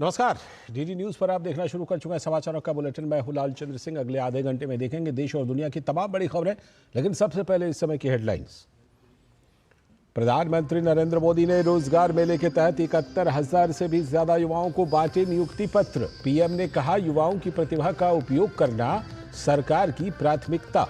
नमस्कार। DD news पर आप देखना शुरू कर चुके हैं समाचारों का बुलेटिन। मैं हूं लालचंद्र सिंह। अगले आधे घंटे में देखेंगे देश और दुनिया की तमाम बड़ी खबरें, लेकिन सबसे पहले इस समय की हेडलाइंस। प्रधानमंत्री नरेंद्र मोदी ने रोजगार मेले के तहत 71,000 से भी ज्यादा युवाओं को बांटे नियुक्ति पत्र। पीएम ने कहा, युवाओं की प्रतिभा का उपयोग करना सरकार की प्राथमिकता।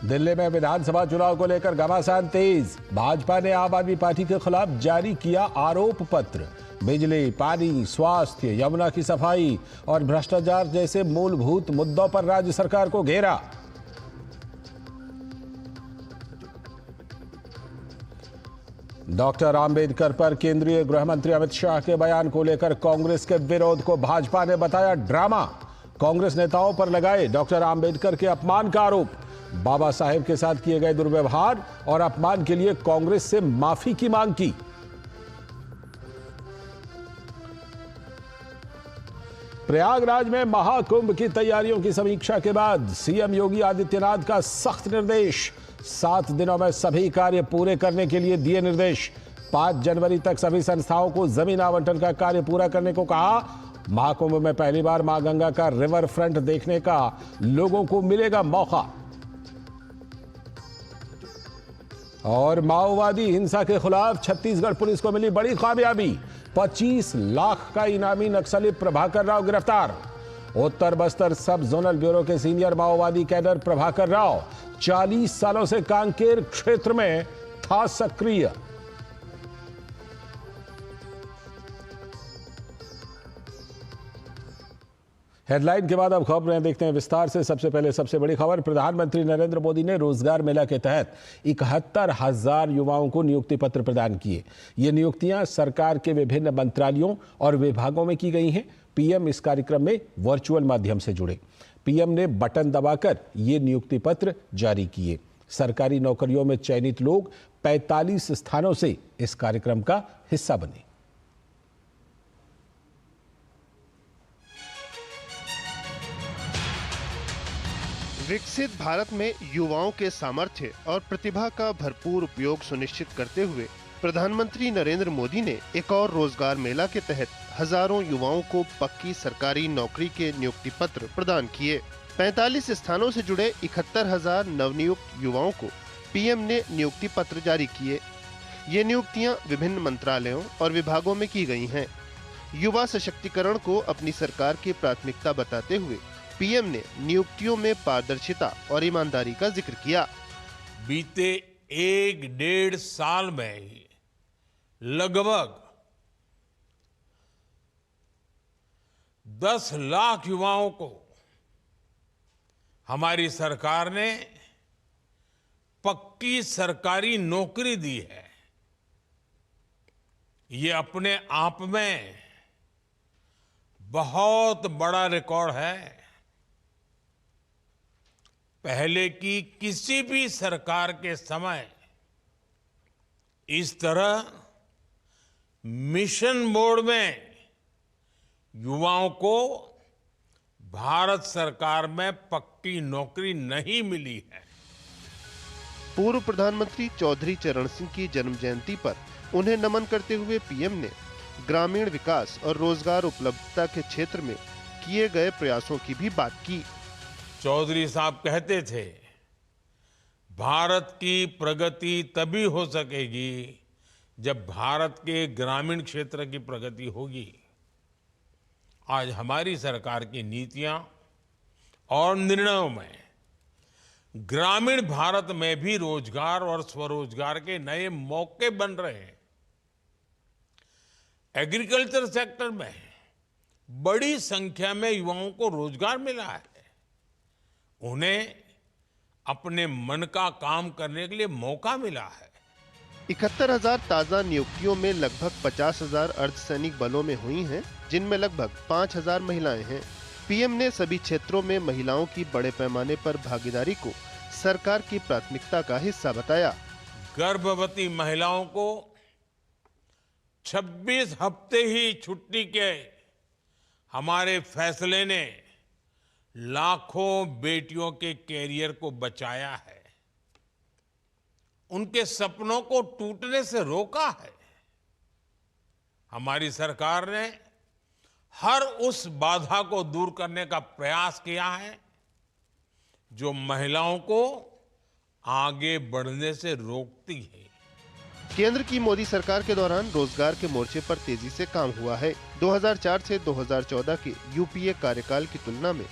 दिल्ली में विधानसभा चुनाव को लेकर घमासान तेज। भाजपा ने आम आदमी पार्टी के खिलाफ जारी किया आरोप पत्र। बिजली, पानी, स्वास्थ्य, यमुना की सफाई और भ्रष्टाचार जैसे मूलभूत मुद्दों पर राज्य सरकार को घेरा। डॉक्टर आंबेडकर पर केंद्रीय गृह मंत्री अमित शाह के बयान को लेकर कांग्रेस के विरोध को भाजपा ने बताया ड्रामा। कांग्रेस नेताओं पर लगाए डॉक्टर आंबेडकर के अपमान का आरोप। बाबा साहेब के साथ किए गए दुर्व्यवहार और अपमान के लिए कांग्रेस से माफी की मांग की। प्रयागराज में महाकुंभ की तैयारियों की समीक्षा के बाद सीएम योगी आदित्यनाथ का सख्त निर्देश। 7 दिनों में सभी कार्य पूरे करने के लिए दिए निर्देश। 5 जनवरी तक सभी संस्थाओं को जमीन आवंटन का कार्य पूरा करने को कहा। महाकुंभ में पहली बार मां गंगा का रिवर फ्रंट देखने का लोगों को मिलेगा मौका। और माओवादी हिंसा के खिलाफ छत्तीसगढ़ पुलिस को मिली बड़ी कामयाबी। 25 लाख का इनामी नक्सली प्रभाकर राव गिरफ्तार। उत्तर बस्तर सब जोनल ब्यूरो के सीनियर माओवादी कैडर प्रभाकर राव 40 सालों से कांकेर क्षेत्र में था सक्रिय। हेडलाइन के बाद अब खबरें देखते हैं विस्तार से। सबसे पहले सबसे बड़ी खबर। प्रधानमंत्री नरेंद्र मोदी ने रोजगार मेला के तहत 71,000 युवाओं को नियुक्ति पत्र प्रदान किए। ये नियुक्तियां सरकार के विभिन्न मंत्रालयों और विभागों में की गई हैं। पीएम इस कार्यक्रम में वर्चुअल माध्यम से जुड़े। पीएम ने बटन दबाकर ये नियुक्ति पत्र जारी किए। सरकारी नौकरियों में चयनित लोग 45 स्थानों से इस कार्यक्रम का हिस्सा बने। विकसित भारत में युवाओं के सामर्थ्य और प्रतिभा का भरपूर उपयोग सुनिश्चित करते हुए प्रधानमंत्री नरेंद्र मोदी ने एक और रोजगार मेला के तहत हजारों युवाओं को पक्की सरकारी नौकरी के नियुक्ति पत्र प्रदान किए। 45 स्थानों से जुड़े 71,000 नवनियुक्त युवाओं को पीएम ने नियुक्ति पत्र जारी किए। ये नियुक्तियां विभिन्न मंत्रालयों और विभागों में की गई हैं। युवा सशक्तिकरण को अपनी सरकार की प्राथमिकता बताते हुए पीएम ने नियुक्तियों में पारदर्शिता और ईमानदारी का जिक्र किया। बीते 1-1.5 साल में ही लगभग 10 लाख युवाओं को हमारी सरकार ने पक्की सरकारी नौकरी दी है। ये अपने आप में बहुत बड़ा रिकॉर्ड है। पहले की किसी भी सरकार के समय इस तरह मिशन मोड में युवाओं को भारत सरकार में पक्की नौकरी नहीं मिली है। पूर्व प्रधानमंत्री चौधरी चरण सिंह की जन्म जयंती पर उन्हें नमन करते हुए पीएम ने ग्रामीण विकास और रोजगार उपलब्धता के क्षेत्र में किए गए प्रयासों की भी बात की। चौधरी साहब कहते थे, भारत की प्रगति तभी हो सकेगी जब भारत के ग्रामीण क्षेत्र की प्रगति होगी। आज हमारी सरकार की नीतियां और निर्णयों में ग्रामीण भारत में भी रोजगार और स्वरोजगार के नए मौके बन रहे हैं। एग्रीकल्चर सेक्टर में बड़ी संख्या में युवाओं को रोजगार मिला है। उन्हें अपने मन का काम करने के लिए मौका मिला है। 71,000 ताजा नियुक्तियों में लगभग 50,000 अर्धसैनिक बलों में हुई हैं, जिनमें लगभग 5,000 महिलाएं हैं। पीएम ने सभी क्षेत्रों में महिलाओं की बड़े पैमाने पर भागीदारी को सरकार की प्राथमिकता का हिस्सा बताया। गर्भवती महिलाओं को 26 हफ्ते ही छुट्टी के हमारे फैसले ने लाखों बेटियों के कैरियर को बचाया है। उनके सपनों को टूटने से रोका है। हमारी सरकार ने हर उस बाधा को दूर करने का प्रयास किया है जो महिलाओं को आगे बढ़ने से रोकती है। केंद्र की मोदी सरकार के दौरान रोजगार के मोर्चे पर तेजी से काम हुआ है। 2004 से 2014 के यूपीए कार्यकाल की तुलना में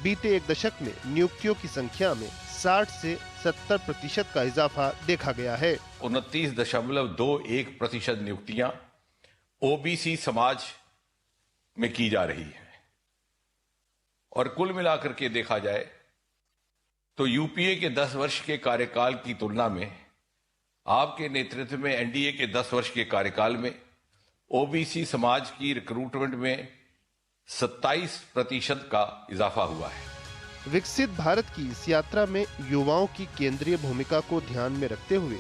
बीते एक दशक में नियुक्तियों की संख्या में 60 से 70% का इजाफा देखा गया है। 29.21% नियुक्तियां ओबीसी समाज में की जा रही है और कुल मिलाकर के देखा जाए तो यूपीए के 10 वर्ष के कार्यकाल की तुलना में आपके नेतृत्व में एनडीए के 10 वर्ष के कार्यकाल में ओबीसी समाज की रिक्रूटमेंट में 27% का इजाफा हुआ है। विकसित भारत की इस यात्रा में युवाओं की केंद्रीय भूमिका को ध्यान में रखते हुए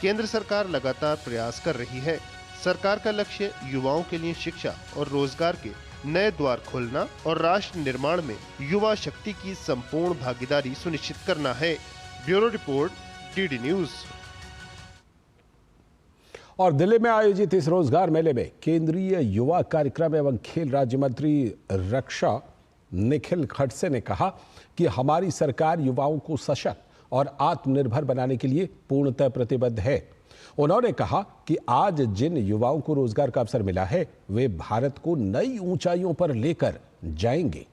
केंद्र सरकार लगातार प्रयास कर रही है। सरकार का लक्ष्य युवाओं के लिए शिक्षा और रोजगार के नए द्वार खोलना और राष्ट्र निर्माण में युवा शक्ति की संपूर्ण भागीदारी सुनिश्चित करना है। Bureau report, DD news. और दिल्ली में आयोजित इस रोजगार मेले में केंद्रीय युवा कार्यक्रम एवं खेल राज्य मंत्री रक्षा निखिल खड़से ने कहा कि हमारी सरकार युवाओं को सशक्त और आत्मनिर्भर बनाने के लिए पूर्णतः प्रतिबद्ध है। उन्होंने कहा कि आज जिन युवाओं को रोजगार का अवसर मिला है वे भारत को नई ऊंचाइयों पर लेकर जाएंगे।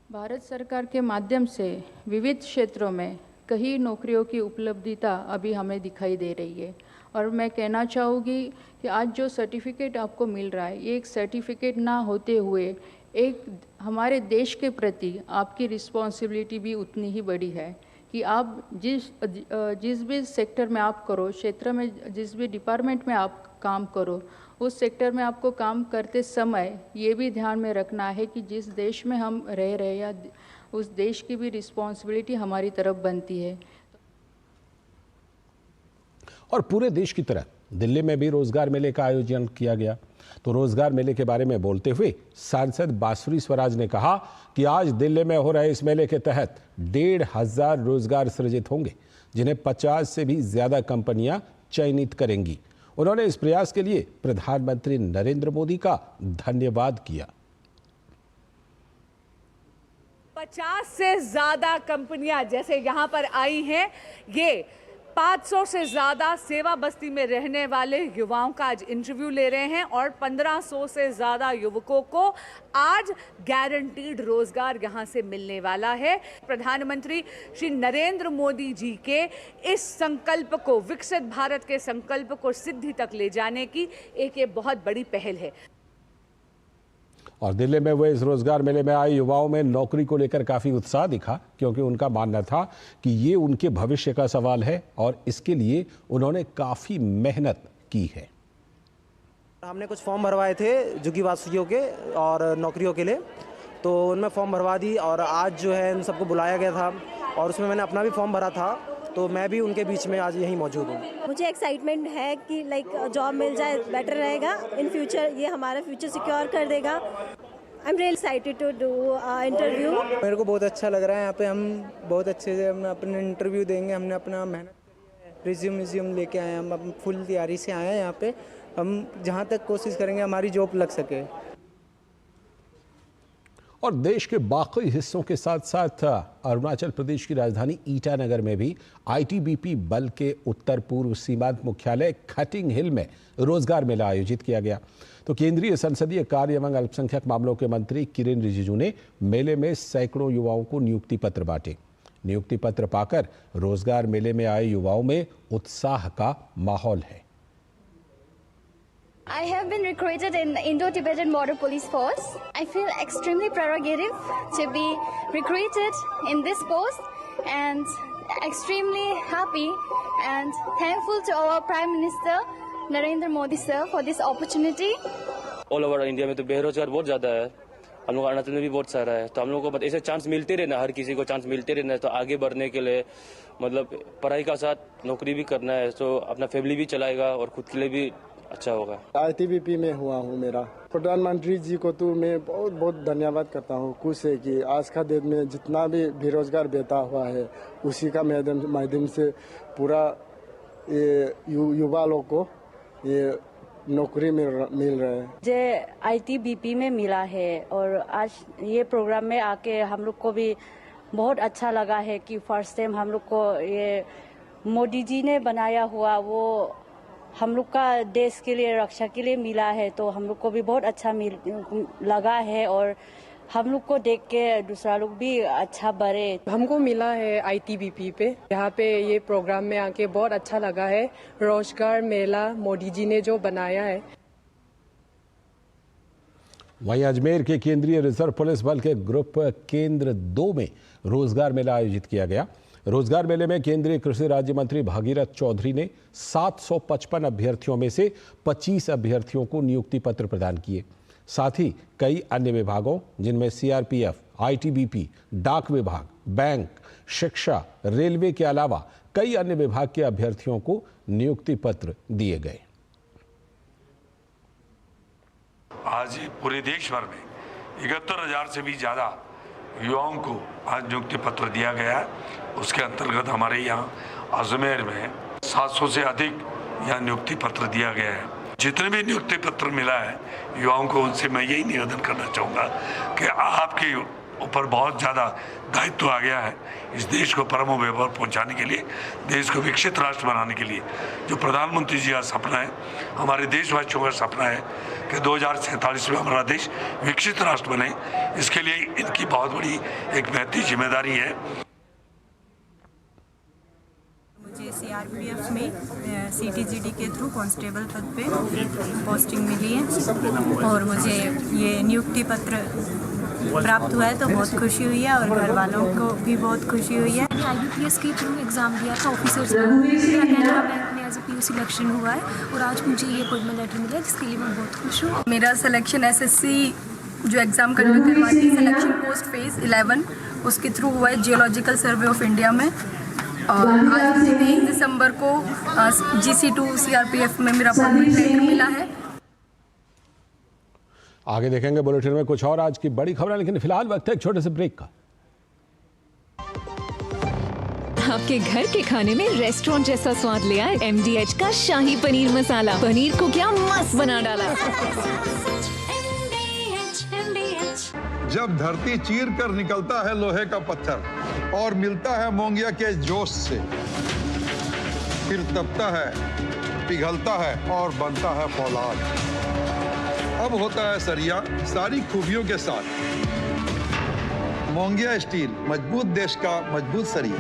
भारत सरकार के माध्यम से विविध क्षेत्रों में कई नौकरियों की उपलब्धता अभी हमें दिखाई दे रही है और मैं कहना चाहूँगी कि आज जो सर्टिफिकेट आपको मिल रहा है ये एक सर्टिफिकेट ना होते हुए एक हमारे देश के प्रति आपकी रिस्पॉन्सिबिलिटी भी उतनी ही बड़ी है कि आप जिस भी सेक्टर में आप करो, क्षेत्र में जिस भी डिपार्टमेंट में आप काम करो, उस सेक्टर में आपको काम करते समय ये भी ध्यान में रखना है कि जिस देश में हम रह रहे या उस देश की भी रिस्पॉन्सिबिलिटी हमारी तरफ बनती है। और पूरे देश की तरह दिल्ली में भी रोजगार मेले का आयोजन किया गया। तो रोजगार मेले के बारे में बोलते हुए सांसद बांसुरी स्वराज ने कहा कि आज दिल्ली में हो रहे इस मेले के तहत 1,500 रोजगार सृजित होंगे, जिन्हें 50 से भी ज्यादा कंपनियां चयनित करेंगी। उन्होंने इस प्रयास के लिए प्रधानमंत्री नरेंद्र मोदी का धन्यवाद किया। 50 से ज्यादा कंपनियां जैसे यहाँ पर आई हैं, ये 500 से ज्यादा सेवा बस्ती में रहने वाले युवाओं का आज इंटरव्यू ले रहे हैं और 1500 से ज्यादा युवकों को आज गारंटीड रोजगार यहां से मिलने वाला है। प्रधानमंत्री श्री नरेंद्र मोदी जी के इस संकल्प को, विकसित भारत के संकल्प को सिद्धि तक ले जाने की एक ये बहुत बड़ी पहल है। और दिल्ली में हुए इस रोजगार मेले में आए युवाओं में नौकरी को लेकर काफी उत्साह दिखा, क्योंकि उनका मानना था कि ये उनके भविष्य का सवाल है और इसके लिए उन्होंने काफी मेहनत की है। हमने कुछ फॉर्म भरवाए थे झुग्गीवासियों के और नौकरियों के लिए, तो उनमें फॉर्म भरवा दी और आज जो है उन सबको बुलाया गया था और उसमें मैंने अपना भी फॉर्म भरा था, तो मैं भी उनके बीच में आज यहीं मौजूद हूँ। मुझे एक्साइटमेंट है कि जॉब मिल जाए, बेटर रहेगा इन फ्यूचर, ये हमारा फ्यूचर सिक्योर कर देगा। I am really excited to do interview. मेरे को बहुत अच्छा लग रहा है। यहाँ पे हम बहुत अच्छे से हम अपने इंटरव्यू देंगे। हमने अपना मेहनत करी है, रिज्यूम लेके आए हैं, हम फुल तैयारी से आए हैं यहाँ पे। हम जहाँ तक कोशिश करेंगे हमारी जॉब लग सके। और देश के बाकी हिस्सों के साथ साथ अरुणाचल प्रदेश की राजधानी ईटानगर में भी आईटीबीपी बल के उत्तर पूर्व सीमांत मुख्यालय खटिंग हिल में रोजगार मेला आयोजित किया गया। तो केंद्रीय संसदीय कार्य एवं अल्पसंख्यक मामलों के मंत्री किरेन रिजिजू ने मेले में सैकड़ों युवाओं को नियुक्ति पत्र बांटे। नियुक्ति पत्र पाकर रोजगार मेले में आए युवाओं में उत्साह का माहौल है। I have been recruited in the Indo-Tibetan Border Police Force. I feel extremely prerogative to be recruited in this post and extremely happy and thankful to our Prime Minister Narendra Modi sir for this opportunity. All over India में तो बेरोजगार बहुत ज़्यादा है, हम लोग अरुणाचल में भी बहुत सारा है, तो हम लोग को ऐसे चांस मिलते रहना, हर किसी को चांस मिलते रहना है। तो आगे बढ़ने के लिए मतलब पढ़ाई का साथ नौकरी भी करना है, तो अपना फैमिली भी चलाएगा और खुद के लिए भी अच्छा होगा। ITBP में हुआ हूँ मेरा। प्रधानमंत्री जी को तो मैं बहुत बहुत धन्यवाद करता हूँ। खुश है कि आज का दिन में जितना भी बेरोजगार बैठा हुआ है उसी का माध्यम से पूरा ये युवा लोग को ये नौकरी मिल रहा है। मुझे ITBP में मिला है और आज ये प्रोग्राम में आके हम लोग को भी बहुत अच्छा लगा है कि फर्स्ट टाइम हम लोग को ये मोदी जी ने बनाया हुआ वो हम लोग का देश के लिए रक्षा के लिए मिला है, तो हम लोग को भी बहुत अच्छा लगा है और हम लोग को देख के दूसरा लोग भी अच्छा बढ़े। हमको मिला है ITBP पे, यहाँ पे ये प्रोग्राम में आके बहुत अच्छा लगा है। रोजगार मेला मोदी जी ने जो बनाया है। वहीं अजमेर के केंद्रीय रिजर्व पुलिस बल के ग्रुप केंद्र 2 में रोजगार मेला आयोजित किया गया। रोजगार मेले में केंद्रीय कृषि राज्य मंत्री भागीरथ चौधरी ने 755 अभ्यर्थियों में से 25 अभ्यर्थियों को नियुक्ति पत्र प्रदान किए। साथ ही कई अन्य विभागों जिनमें CRPF, ITBP, डाक विभाग, बैंक, शिक्षा, रेलवे के अलावा कई अन्य विभाग के अभ्यर्थियों को नियुक्ति पत्र दिए गए। आज पूरे देश भर में 71,000 से भी ज्यादा युवाओं को आज नियुक्ति पत्र दिया गया है। उसके अंतर्गत हमारे यहाँ अजमेर में 700 से अधिक यहाँ नियुक्ति पत्र दिया गया है। जितने भी नियुक्ति पत्र मिला है युवाओं को, उनसे मैं यही निवेदन करना चाहूँगा कि आपके ऊपर बहुत ज़्यादा दायित्व आ गया है इस देश को परम वैभव पहुँचाने के लिए, देश को विकसित राष्ट्र बनाने के लिए। जो प्रधानमंत्री जी का सपना है, हमारे देशवासियों का सपना है कि 2047 में हमारा देश विकसित राष्ट्र बने, इसके लिए इनकी बहुत बड़ी एक महती जिम्मेदारी है। मुझे CRPF में CTGD के थ्रू कांस्टेबल पद पे पोस्टिंग मिली है और मुझे ये नियुक्ति पत्र प्राप्त हुआ है तो बहुत खुशी हुई है और घर वालों को भी बहुत खुशी हुई है। IBPS के थ्रू एग्ज़ाम दिया था ऑफिसर्स का, कैनरा बैंक में एज ए PU सिलेक्शन हुआ है और आज मुझे ये अपॉइंटमेंट लेटर मिला है जिसके लिए मैं बहुत खुश हूँ। मेरा सिलेक्शन SSC जो एग्ज़ाम करवाती है सिलेक्शन पोस्ट फेज़ 11 उसके थ्रू हुआ है जियोलॉजिकल सर्वे ऑफ इंडिया में और आज 23 दिसंबर को GC2 CRPF में मेरा अपॉइंटमेंट लेटर मिला है। आगे देखेंगे बुलेटिन में कुछ और आज की बड़ी खबरें, लेकिन फिलहाल वक्त है एक छोटे से ब्रेक का। आपके घर के खाने में रेस्टोरेंट जैसा स्वाद ले आए MDH का शाही पनीर मसाला। पनीर को क्या मस्त बना डाला। जब धरती चीर कर निकलता है लोहे का पत्थर और मिलता है मोंगिया के जोश से, फिर तपता है, पिघलता है और बनता है फौलाद। अब होता है सरिया सारी खूबियों के साथ। मोंगिया स्टील, मजबूत देश का मजबूत सरिया।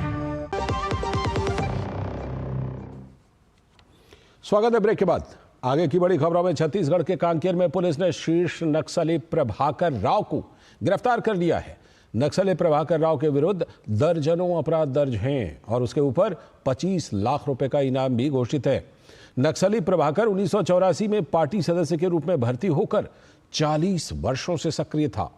स्वागत है ब्रेक के बाद। आगे की बड़ी खबरों में छत्तीसगढ़ के कांकेर में पुलिस ने शीर्ष नक्सली प्रभाकर राव को गिरफ्तार कर लिया है। नक्सली प्रभाकर राव के विरुद्ध दर्जनों अपराध दर्ज हैं और उसके ऊपर 25 लाख रुपए का इनाम भी घोषित है। नक्सली प्रभाकर 1984 में पार्टी सदस्य के रूप में भर्ती होकर 40 वर्षों से सक्रिय था।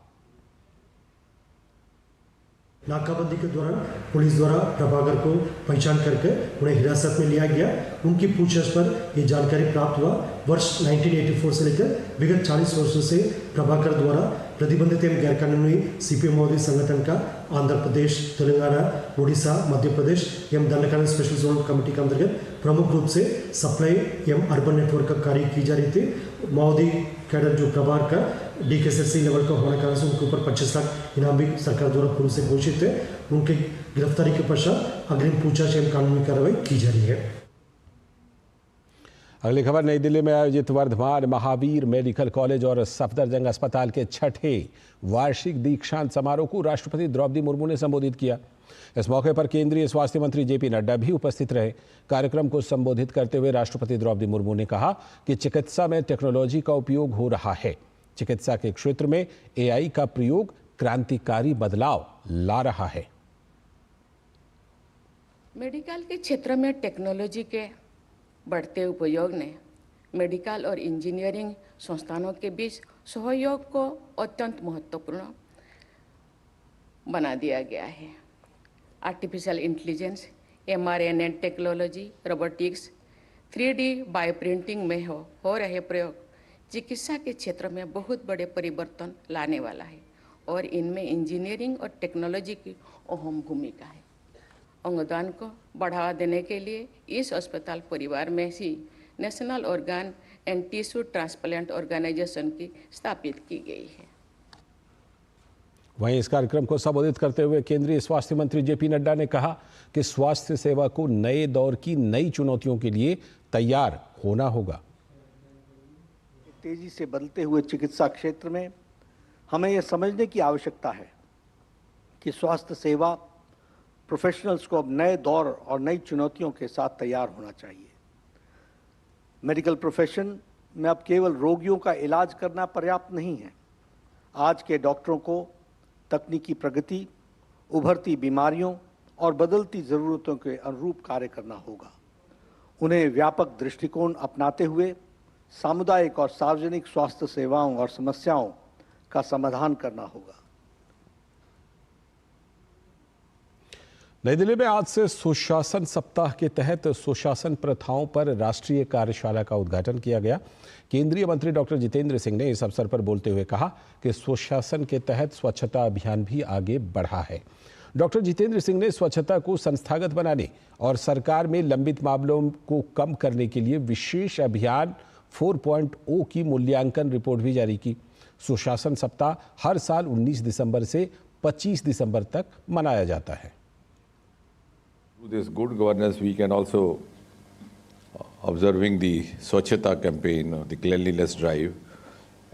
नाकाबंदी के दौरान पुलिस द्वारा प्रभाकर को पहचान करके उन्हें हिरासत में लिया गया। उनकी पूछताछ पर यह जानकारी प्राप्त हुआ। वर्ष 1984 से लेकर विगत 40 वर्षों से प्रभाकर द्वारा प्रतिबंधित एवं गैरकानूनी CPM मोदी संगठन का आंध्र प्रदेश, तेलंगाना, उड़ीसा, मध्य प्रदेश एवं दंडकारण स्पेशल जोन कमेटी के अंतर्गत प्रमुख रूप से सप्लाई एवं अर्बन नेटवर्क का कार्य की जा रही थी। माओवादी कैडर जो प्रभार का DKSC लेवल का होने के कारण से उनके ऊपर 25 लाख इनाम भी सरकार द्वारा पूर्व से घोषित है। उनकी गिरफ्तारी के पश्चात अग्रिम पूछताछ एवं कानूनी कार्रवाई की जा रही है। अगली खबर नई दिल्ली में आयोजित वर्धमान महावीर मेडिकल कॉलेज और सफदरजंग अस्पताल के 6ठे वार्षिक दीक्षांत समारोह को राष्ट्रपति द्रौपदी मुर्मू ने संबोधित किया। इस मौके पर केंद्रीय स्वास्थ्य मंत्री JP नड्डा भी उपस्थित रहे। कार्यक्रम को संबोधित करते हुए राष्ट्रपति द्रौपदी मुर्मू ने कहा कि चिकित्सा में टेक्नोलॉजी का उपयोग हो रहा है। चिकित्सा के क्षेत्र में AI का प्रयोग क्रांतिकारी बदलाव ला रहा है। मेडिकल के क्षेत्र में टेक्नोलॉजी के बढ़ते उपयोग ने मेडिकल और इंजीनियरिंग संस्थानों के बीच सहयोग को अत्यंत महत्वपूर्ण बना दिया गया है। Artificial intelligence, mRNA technology, robotics, 3D bioprinting में हो रहे प्रयोग चिकित्सा के क्षेत्र में बहुत बड़े परिवर्तन लाने वाला है और इनमें इंजीनियरिंग और टेक्नोलॉजी की अहम भूमिका है। अंगदान को बढ़ावा देने के लिए इस अस्पताल परिवार में ही national organ and tissue transplant organisation की स्थापित की गई है। वहीं इस कार्यक्रम को संबोधित करते हुए केंद्रीय स्वास्थ्य मंत्री जेपी नड्डा ने कहा कि स्वास्थ्य सेवा को नए दौर की नई चुनौतियों के लिए तैयार होना होगा। तेजी से बदलते हुए चिकित्सा क्षेत्र में हमें यह समझने की आवश्यकता है कि स्वास्थ्य सेवा प्रोफेशनल्स को अब नए दौर और नई चुनौतियों के साथ तैयार होना चाहिए। मेडिकल प्रोफेशन में अब केवल रोगियों का इलाज करना पर्याप्त नहीं है। आज के डॉक्टरों को तकनीकी प्रगति, उभरती बीमारियों और बदलती ज़रूरतों के अनुरूप कार्य करना होगा। उन्हें व्यापक दृष्टिकोण अपनाते हुए सामुदायिक और सार्वजनिक स्वास्थ्य सेवाओं और समस्याओं का समाधान करना होगा। नई दिल्ली में आज से सुशासन सप्ताह के तहत सुशासन प्रथाओं पर राष्ट्रीय कार्यशाला का उद्घाटन किया गया। केंद्रीय मंत्री डॉक्टर जितेंद्र सिंह ने इस अवसर पर बोलते हुए कहा कि सुशासन के तहत स्वच्छता अभियान भी आगे बढ़ा है। डॉक्टर जितेंद्र सिंह ने स्वच्छता को संस्थागत बनाने और सरकार में लंबित मामलों को कम करने के लिए विशेष अभियान 4.0 की मूल्यांकन रिपोर्ट भी जारी की। सुशासन सप्ताह हर साल 19 दिसंबर से 25 दिसंबर तक मनाया जाता है। Through this good governance, we can also, observing the Swachhata campaign, the cleanliness drive,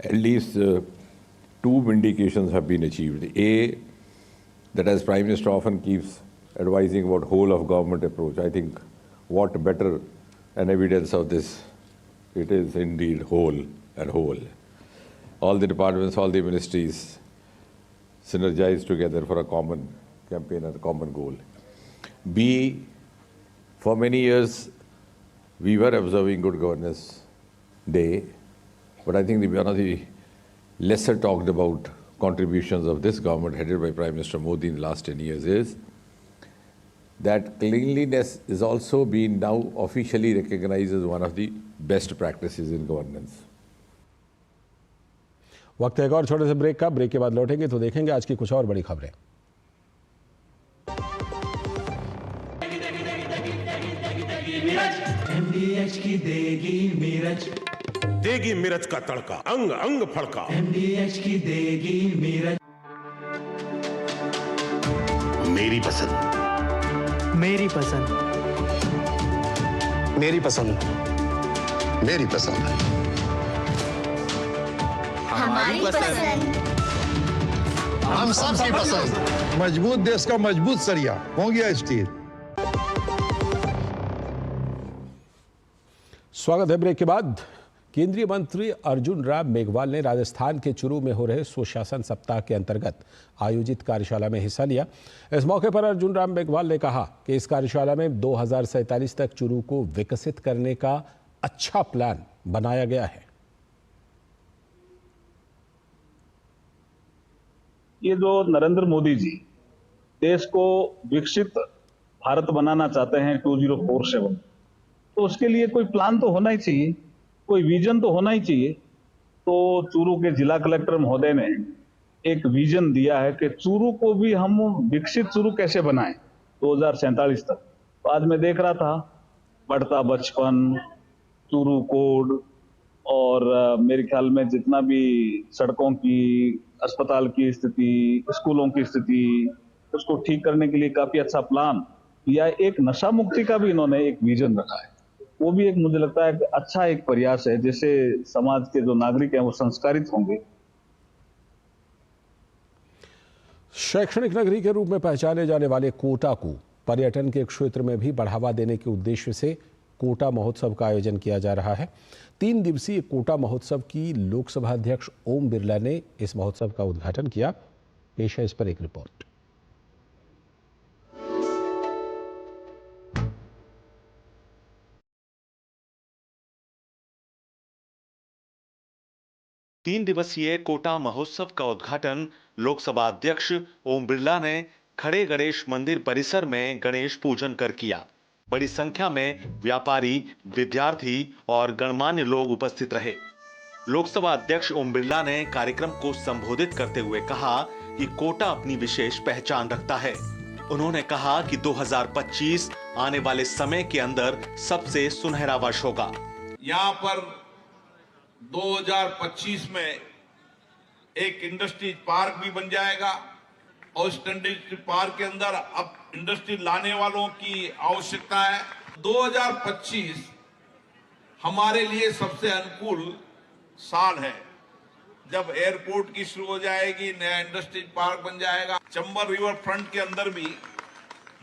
at least two vindications have been achieved. A, that as Prime Minister often keeps advising about whole of government approach, I think what better an evidence of this, it is indeed whole and whole. All the departments, all the ministries synergize together for a common campaign and a common goal. B, for many years we were observing Good Governance Day, but I think one of the lesser talked about contributions of this government headed by Prime Minister Modi in the last 10 years is that cleanliness is also being now officially recognized as one of the best practices in governance. वक्त है एक और छोटे से break का। Break के बाद लौटेंगे तो देखेंगे आज की कुछ और बड़ी खबरें। MDH की देगी मिर्च का तड़का, अंग अंग फड़का। MDH की देगी मिर्च। मेरी पसंद, मेरी पसंद, मेरी पसंद, मेरी पसंद, हमारी पसंद, हम सबकी पसंद। मजबूत देश का मजबूत सरिया हो गया स्टील। स्वागत है ब्रेक के बाद। केंद्रीय मंत्री अर्जुन राम मेघवाल ने राजस्थान के चुरू में हो रहे सुशासन सप्ताह के अंतर्गत आयोजित कार्यशाला में हिस्सा लिया। इस मौके पर अर्जुन राम मेघवाल ने कहा कि इस कार्यशाला में 2047 तक चुरू को विकसित करने का अच्छा प्लान बनाया गया है। ये जो नरेंद्र मोदी जी देश को विकसित भारत बनाना चाहते हैं 2047, तो उसके लिए कोई प्लान तो होना ही चाहिए, कोई विजन तो होना ही चाहिए। तो चूरू के जिला कलेक्टर महोदय ने एक विजन दिया है कि चूरू को भी हम विकसित चूरू कैसे बनाएं 2047 तक। तो आज मैं देख रहा था बढ़ता बचपन, चूरू कोड और मेरे ख्याल में जितना भी सड़कों की, अस्पताल की स्थिति, स्कूलों की स्थिति, उसको ठीक करने के लिए काफी अच्छा प्लान या एक नशा मुक्ति का भी इन्होंने एक विजन रखा है। वो भी एक मुझे लगता है कि अच्छा एक प्रयास है, जिससे समाज के जो नागरिक हैं वो संस्कारित होंगे। शैक्षणिक नगरी के रूप में पहचाने जाने वाले कोटा को पर्यटन के क्षेत्र में भी बढ़ावा देने के उद्देश्य से कोटा महोत्सव का आयोजन किया जा रहा है। 3 दिवसीय कोटा महोत्सव की लोकसभा अध्यक्ष ओम बिरला ने इस महोत्सव का उद्घाटन किया। पेश है इस पर एक रिपोर्ट। तीन दिवसीय कोटा महोत्सव का उद्घाटन लोकसभा अध्यक्ष ओम बिरला ने खड़े गणेश मंदिर परिसर में गणेश पूजन कर किया। बड़ी संख्या में व्यापारी, विद्यार्थी और गणमान्य लोग उपस्थित रहे। लोकसभा अध्यक्ष ओम बिरला ने कार्यक्रम को संबोधित करते हुए कहा कि कोटा अपनी विशेष पहचान रखता है। उन्होंने कहा कि 2025 आने वाले समय के अंदर सबसे सुनहरा वर्ष होगा। यहाँ पर 2025 में एक इंडस्ट्री पार्क भी बन जाएगा और इस इंडस्ट्री पार्क के अंदर अब इंडस्ट्री लाने वालों की आवश्यकता है। 2025 हमारे लिए सबसे अनुकूल साल है, जब एयरपोर्ट की शुरू हो जाएगी, नया इंडस्ट्री पार्क बन जाएगा। चंबल रिवर फ्रंट के अंदर भी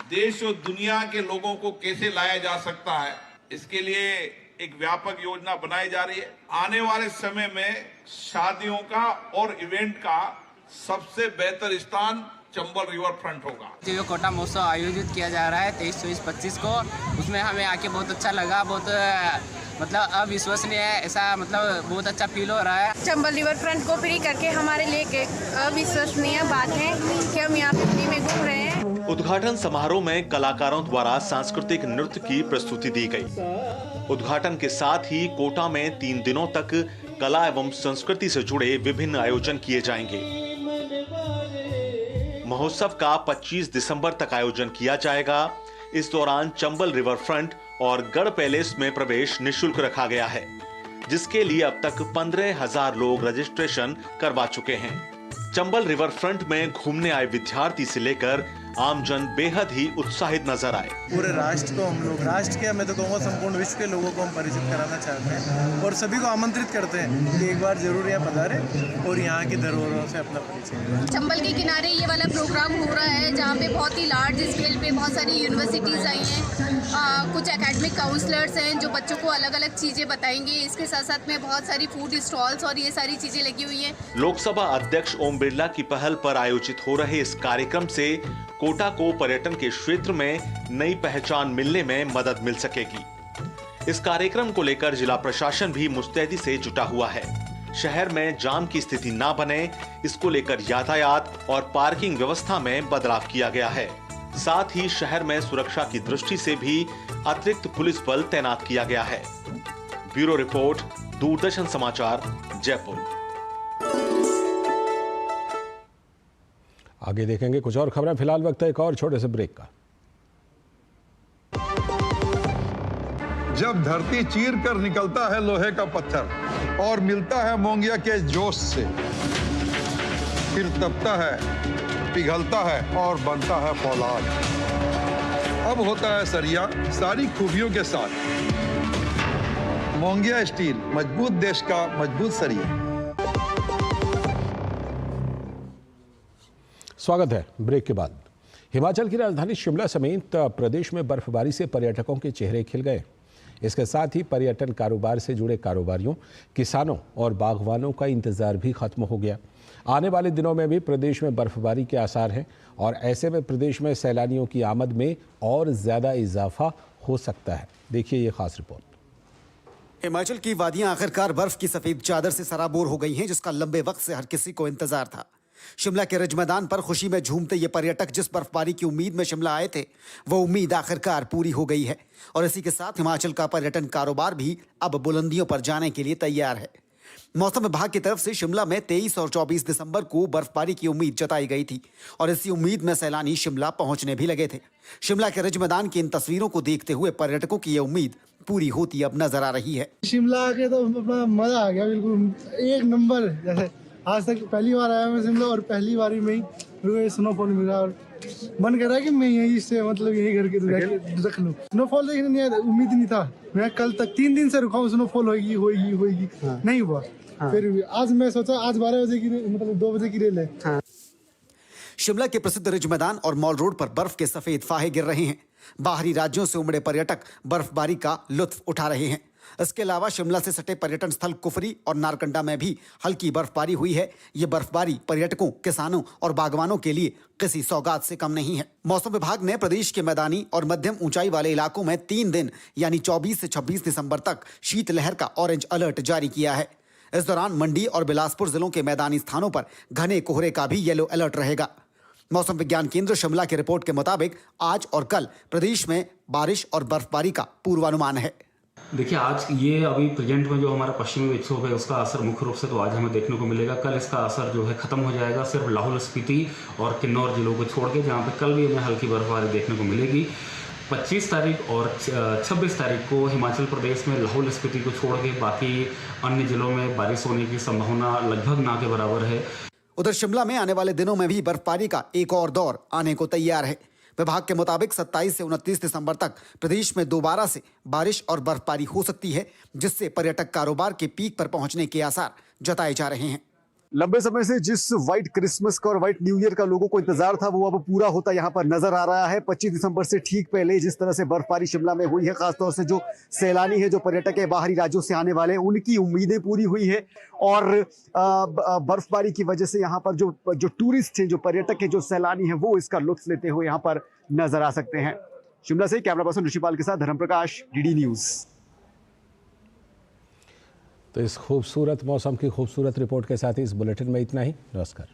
देश और दुनिया के लोगों को कैसे लाया जा सकता है, इसके लिए एक व्यापक योजना बनाई जा रही है। आने वाले समय में शादियों का और इवेंट का सबसे बेहतर स्थान चंबल रिवर फ्रंट होगा। जो कोटा महोत्सव आयोजित किया जा रहा है 23, 24, 25 को, उसमें हमें आके बहुत अच्छा लगा। बहुत मतलब अविश्वसनीय है, ऐसा मतलब बहुत अच्छा फील हो रहा है। चंबल रिवर फ्रंट को फ्री करके हमारे लिए एक अविश्वसनीय बात है कि हम यहाँ पे फ्री में घूम रहे हैं। उद्घाटन समारोह में कलाकारों द्वारा सांस्कृतिक नृत्य की प्रस्तुति दी गई। उद्घाटन के साथ ही कोटा में 3 दिनों तक कला एवं संस्कृति से जुड़े विभिन्न आयोजन किए जाएंगे। महोत्सव का 25 दिसंबर तक आयोजन किया जाएगा। इस दौरान चंबल रिवर फ्रंट और गढ़ पैलेस में प्रवेश निःशुल्क रखा गया है, जिसके लिए अब तक 15,000 लोग रजिस्ट्रेशन करवा चुके हैं। चंबल रिवर फ्रंट में घूमने आए विद्यार्थी से लेकर आमजन बेहद ही उत्साहित नजर आए। पूरे राष्ट्र को हम लोग, राष्ट्र के मैं तो कहूँगा संपूर्ण विश्व के लोगों को हम परिचित कराना चाहते हैं और सभी को आमंत्रित करते हैं कि एक बार जरूर यहाँ पधारें और यहाँ की धरोहरों से अपना परिचय। चंबल के किनारे ये वाला प्रोग्राम हो रहा है, जहाँ पे बहुत ही लार्ज स्केल पे बहुत सारी यूनिवर्सिटीज आई हैं, कुछ एकेडमिक काउंसलर्स हैं जो बच्चों को अलग अलग चीजें बताएंगे। इसके साथ साथ में बहुत सारी फूड स्टॉल्स और ये सारी चीजें लगी हुई हैं। लोकसभा अध्यक्ष ओम बिरला की पहल पर आयोजित हो रहे इस कार्यक्रम से कोटा को पर्यटन के क्षेत्र में नई पहचान मिलने में मदद मिल सकेगी। इस कार्यक्रम को लेकर जिला प्रशासन भी मुस्तैदी से जुटा हुआ है। शहर में जाम की स्थिति ना बने, इसको लेकर यातायात और पार्किंग व्यवस्था में बदलाव किया गया है। साथ ही शहर में सुरक्षा की दृष्टि से भी अतिरिक्त पुलिस बल तैनात किया गया है। ब्यूरो रिपोर्ट, दूरदर्शन समाचार, जयपुर। आगे देखेंगे कुछ और खबरें। फिलहाल वक्त है एक और छोटे से ब्रेक का। जब धरती चीर कर निकलता है लोहे का पत्थर और मिलता है मोंगिया के जोश से, फिर तपता है, पिघलता है और बनता है फौलाद। अब होता है सरिया सारी खूबियों के साथ। मोंगिया स्टील, मजबूत देश का मजबूत सरिया। स्वागत है ब्रेक के बाद। हिमाचल की राजधानी शिमला समेत प्रदेश में बर्फबारी से पर्यटकों के चेहरे खिल गए। इसके साथ ही पर्यटन कारोबार से जुड़े कारोबारियों, किसानों और बागवानों का इंतजार भी खत्म हो गया। आने वाले दिनों में भी प्रदेश में बर्फबारी के आसार हैं और ऐसे में प्रदेश में सैलानियों की आमद में और ज्यादा इजाफा हो सकता है। देखिए ये खास रिपोर्ट। हिमाचल की वादियां आखिरकार बर्फ की सफेद चादर से सराबोर हो गई हैं, जिसका लंबे वक्त से हर किसी को इंतजार था। शिमला के रिज मैदान पर खुशी में झूमते ये पर्यटक जिस बर्फबारी की उम्मीद में शिमला आए थे, वो उम्मीद आखिरकार पूरी हो गई है और इसी के साथ हिमाचल का पर्यटन कारोबार भी अब बुलंदियों पर जाने के लिए तैयार है। मौसम विभाग की तरफ से शिमला में 23 और 24 दिसंबर को बर्फबारी की उम्मीद जताई गई थी और इसी उम्मीद में सैलानी शिमला पहुंचने भी लगे थे। शिमला के रिज मैदान की इन तस्वीरों को देखते हुए पर्यटकों की ये उम्मीद पूरी होती अब नजर आ रही है। शिमला आके तो अपना मजा आ गया, बिल्कुल एक नंबर। जैसे आज तक पहली बार आया मैं शिमला और पहली बारी में ही स्नोफॉल मिला और मन कर रहा है कि मैं यहीं से मतलब यहीं घर के रख लूं। स्नोफॉल देखने नहीं आया, उम्मीद नहीं था। मैं कल तक 3 दिन से रुका हूँ, स्नोफॉल होगी नहीं हुआ। फिर आज मैं सोचा आज 12 बजे की मतलब 2 बजे की रेल है। शिमला के प्रसिद्ध रिज मैदान और मॉल रोड पर बर्फ के सफेद फाहे गिर रहे हैं। बाहरी राज्यों से उमड़े पर्यटक बर्फबारी का लुत्फ उठा रहे हैं। इसके अलावा शिमला से सटे पर्यटन स्थल कुफरी और नारकंडा में भी हल्की बर्फबारी हुई है। ये बर्फबारी पर्यटकों, किसानों और बागवानों के लिए किसी सौगात से कम नहीं है। मौसम विभाग ने प्रदेश के मैदानी और मध्यम ऊंचाई वाले इलाकों में 3 दिन यानी 24 से 26 दिसंबर तक शीतलहर का ऑरेंज अलर्ट जारी किया है। इस दौरान मंडी और बिलासपुर जिलों के मैदानी स्थानों पर घने कोहरे का भी येलो अलर्ट रहेगा। मौसम विज्ञान केंद्र शिमला की रिपोर्ट के मुताबिक आज और कल प्रदेश में बारिश और बर्फबारी का पूर्वानुमान है। देखिए, आज ये अभी प्रेजेंट में जो हमारा पश्चिमी विक्षोभ है उसका असर मुख्य रूप से तो आज हमें देखने को मिलेगा। कल इसका असर जो है खत्म हो जाएगा, सिर्फ लाहौल स्पीति और किन्नौर जिलों को छोड़ के, जहाँ पे कल भी हमें हल्की बर्फबारी देखने को मिलेगी। 25 तारीख और 26 तारीख को हिमाचल प्रदेश में लाहौल स्पीति को छोड़ के बाकी अन्य जिलों में बारिश होने की संभावना लगभग ना के बराबर है। उधर शिमला में आने वाले दिनों में भी बर्फबारी का एक और दौर आने को तैयार है। विभाग के मुताबिक 27 से 29 दिसंबर तक प्रदेश में दोबारा से बारिश और बर्फबारी हो सकती है, जिससे पर्यटक कारोबार के पीक पर पहुंचने के आसार जताए जा रहे हैं। लंबे समय से जिस व्हाइट क्रिसमस का और व्हाइट न्यू ईयर का लोगों को इंतजार था, वो अब पूरा होता यहाँ पर नजर आ रहा है। 25 दिसंबर से ठीक पहले जिस तरह से बर्फबारी शिमला में हुई है, खासतौर से जो सैलानी है, जो पर्यटक है बाहरी राज्यों से आने वाले, उनकी उम्मीदें पूरी हुई है और बर्फबारी की वजह से यहाँ पर जो टूरिस्ट हैं, जो पर्यटक है, जो सैलानी है, वो इसका लुत्फ लेते हुए यहाँ पर नजर आ सकते हैं। शिमला से कैमरा पर्सन ऋषिपाल के साथ धर्मप्रकाश, डीडी न्यूज। तो इस खूबसूरत मौसम की खूबसूरत रिपोर्ट के साथ ही इस बुलेटिन में इतना ही। नमस्कार।